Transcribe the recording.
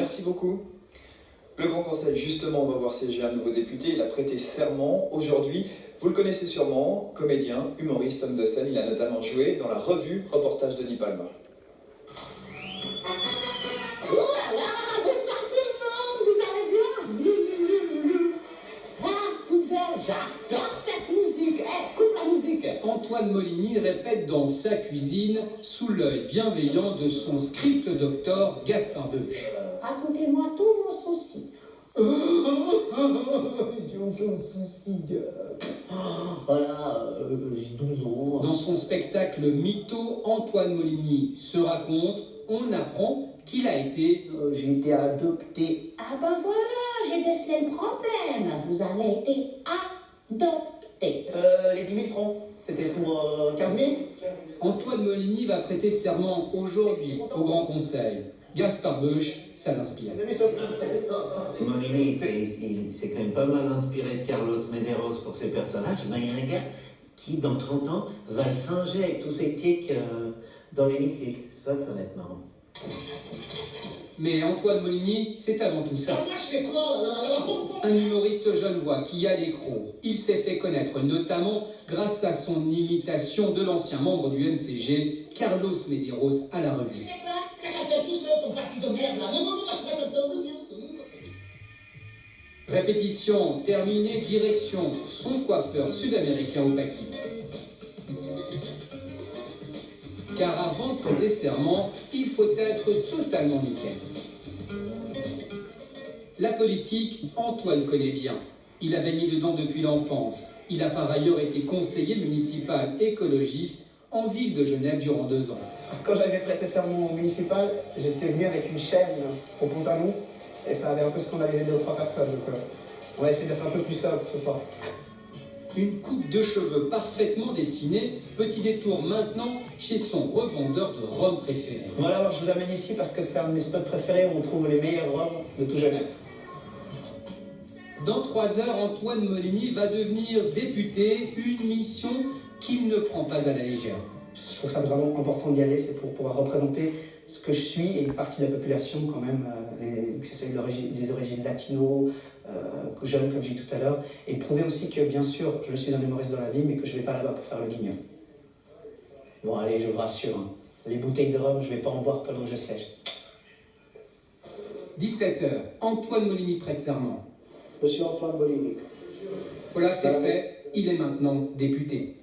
Merci beaucoup. Le Grand Conseil, justement, va voir siéger un nouveau député. Il a prêté serment aujourd'hui. Vous le connaissez sûrement, comédien, humoriste, homme de scène. Il a notamment joué dans la revue reportage de Denis Palma. Oh là là, bonsoir tout le monde, vous allez bien? Ah, j'adore cette musique. Coupe la musique. Antoine Moliny répète dans sa cuisine sous l'œil bienveillant de son script doctor Gaspard Beuch. Racontez-moi tous vos soucis. J'ai aucun souci. Voilà, j'ai 12 ans. Dans son spectacle Mytho, Antoine Moliny se raconte, on apprend qu'il a été... J'ai été adopté. Ah ben voilà, j'ai décelé le problème. Vous avez été adopté. Les 10 000 francs, c'était pour 15 000. Antoine Moliny va prêter serment aujourd'hui au Grand Conseil. Gaspard Beuch, ça l'inspire. Moliny, il s'est quand même pas mal inspiré de Carlos Medeiros pour ses personnages. Ben, il y a un gars qui, dans 30 ans, va le singer avec tous ses tics dans l'hémicycle. Ça va être marrant. Mais Antoine Moliny, c'est avant tout ça. Un humoriste genevois qui a l'écro. Il s'est fait connaître notamment grâce à son imitation de l'ancien membre du MCG, Carlos Medeiros, à la revue. Répétition terminée, direction son coiffeur sud-américain au paquis. Car avant de prêter serment, il faut être totalement nickel. La politique, Antoine connaît bien. Il a baigné dedans depuis l'enfance. Il a par ailleurs été conseiller municipal écologiste en ville de Genève durant 2 ans. Parce que quand j'avais prêté serment municipal, j'étais venu avec une chaîne au pantalon et ça avait un peu scandalisé 2 ou 3 personnes. Donc on va essayer d'être un peu plus sobre ce soir. Une coupe de cheveux parfaitement dessinée, petit détour maintenant chez son revendeur de rhum préféré. Voilà, alors je vous amène ici parce que c'est un de mes spots préférés où on trouve les meilleurs rhums de tout Genève. Dans 3 heures, Antoine Moliny va devenir député, une mission qu'il ne prend pas à la légère. Je trouve ça vraiment important d'y aller, c'est pour pouvoir représenter ce que je suis et une partie de la population quand même, que ce soit des origines latino, jeunes comme j'ai dit tout à l'heure, et prouver aussi que bien sûr je suis un humoriste dans la vie mais que je ne vais pas là-bas pour faire le guignol. Bon allez, je vous rassure, hein. Les bouteilles de rhum je ne vais pas en boire pendant que je siège. 17h, Antoine Moliny prête serment. Monsieur Antoine Moliny. Voilà, c'est fait, il est maintenant député.